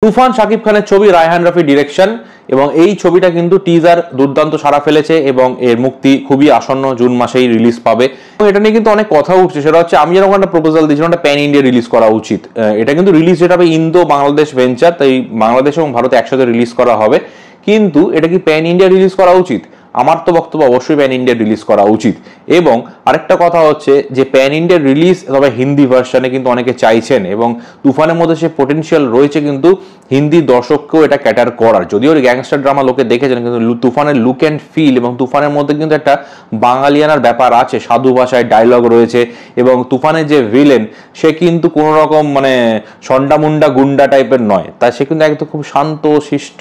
তুফান শাকিব খানের ছবি, রায়হান রাফি ডিরেকশন, এবং এই ছবিটা কিন্তু টিজার দুর্দান্ত সাড়া ফেলেছে এবং এর মুক্তি খুবই আসন্ন, জুন মাসেই রিলিজ পাবে। এবং এটা নিয়ে কিন্তু অনেক কথা উঠছে, সেটা হচ্ছে আমি যেরকম একটা প্রপোজাল দিয়েছিলাম একটা প্যান ইন্ডিয়া রিলিজ করা উচিত। এটা কিন্তু রিলিজ যেটা হবে ইন্দো বাংলাদেশ ভেঞ্চার, তাই বাংলাদেশ এবং ভারতে একসাথে রিলিজ করা হবে। কিন্তু এটা কি প্যান ইন্ডিয়া রিলিজ করা উচিত? আমার তো বক্তব্য অবশ্যই প্যান ইন্ডিয়া রিলিজ করা উচিত। এবং আরেকটা কথা হচ্ছে যে প্যান ইন্ডিয়া রিলিজ তবে হিন্দি ভার্সনে কিন্তু অনেকে চাইছেন, এবং তুফানের মধ্যে সে পোটেনশিয়াল রয়েছে কিন্তু হিন্দি দর্শককেও এটা ক্যাটার করার। যদিও গ্যাংস্টার ড্রামা লোকে দেখেছেন, কিন্তু তুফানের লুক অ্যান্ড ফিল এবং তুফানের মধ্যে কিন্তু একটা বাঙালিয়ানার ব্যাপার আছে, সাধু ভাষায় ডায়লগ রয়েছে, এবং তুফানের যে ভিলেন সে কিন্তু কোনো রকম মানে সন্ডামুন্ডা গুন্ডা টাইপের নয়, তাই সে কিন্তু একদম খুব শান্ত শিষ্ট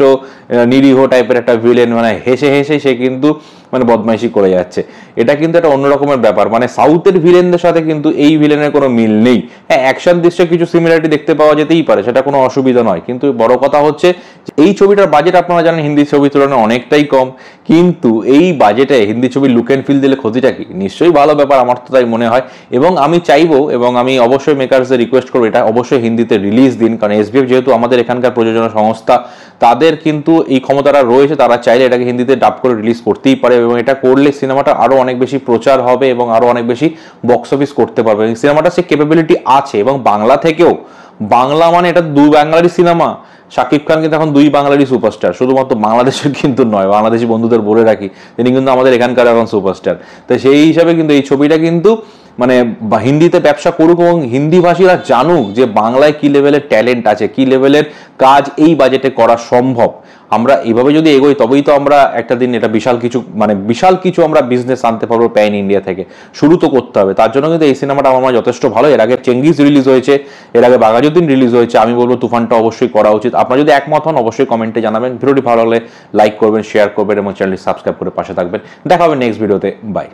নিরীহ টাইপের একটা ভিলেন, মানে হেসে হেসে সে কিন্তু মানে বদমাইশি করে যাচ্ছে। এটা কিন্তু একটা অন্যরকমের ব্যাপার, মানে সাউথের ভিলেনদের সাথে কিন্তু এই ভিলেনের কোনো মিল নেই। হ্যাঁ, অ্যাকশন দৃশ্যে কিছু সিমিলারিটি দেখতে পাওয়া যেতেই পারে, সেটা কোনো অসুবিধা নয়, কিন্তু বড় কথা হচ্ছে এই ছবিটার বাজেট আপনারা জানেন হিন্দি ছবির তুলনায় অনেকটাই কম, কিন্তু এই বাজেটে হিন্দি ছবির লুক অ্যান্ড ফিল দিলে ক্ষতিটা কি? নিশ্চয়ই ভালো ব্যাপার, আমার তো তাই মনে হয়। এবং আমি চাইবো এবং আমি অবশ্যই মেকার্সদের রিকোয়েস্ট করবো এটা অবশ্যই হিন্দিতে রিলিজ দিন, কারণ এসবিএফ যেহেতু আমাদের এখানকার প্রযোজনা সংস্থা, তাদের কিন্তু এই ক্ষমতাটা রয়েছে, তারা চাইলে এটাকে হিন্দিতে ডাব করে রিলিজ করতেই পারে, এবং এটা করলে সিনেমাটা আরো অনেক বেশি প্রচার হবে এবং আরো অনেক বেশি বক্স অফিস করতে পারবে। সিনেমাটা সে ক্যাপাবিলিটি আছে, এবং বাংলা থেকেও, বাংলা মানে এটা দুই বাঙালি সিনেমা, শাকিব খান কিন্তু এখন দুই বাঙালি সুপারস্টার, শুধুমাত্র বাংলাদেশের কিন্তু নয়, বাংলাদেশি বন্ধুদের বলে রাখি তিনি কিন্তু আমাদের এখানকার এখন সুপারস্টার। তো সেই হিসাবে কিন্তু এই ছবিটা কিন্তু মানে হিন্দিতে ব্যবসা করুক এবং হিন্দি ভাষীরা জানুক যে বাংলায় কি লেভেলের ট্যালেন্ট আছে, কি লেভেলের কাজ এই বাজেটে করা সম্ভব। আমরা এইভাবে যদি এগোই তবেই তো আমরা একটা দিন এটা বিশাল কিছু আমরা বিজনেস আনতে পারবো প্যান ইন্ডিয়া থেকে। শুরু তো করতে হবে, তার জন্য কিন্তু এই সিনেমাটা আমার যথেষ্ট ভালো। এর আগে চেঙ্গিস রিলিজ হয়েছে, এর আগে বাঘাযতীন রিলিজ হয়েছে, আমি বলবো তুফানটা অবশ্যই করা উচিত। আপনারা যদি একমত হন অবশ্যই কমেন্টে জানাবেন। ভিডিওটি ভালো লাগলে লাইক করবেন, শেয়ার করবেন এবং চ্যানেলটি সাবস্ক্রাইব করে পাশে থাকবেন। দেখা হবে নেক্সট ভিডিওতে, বাই।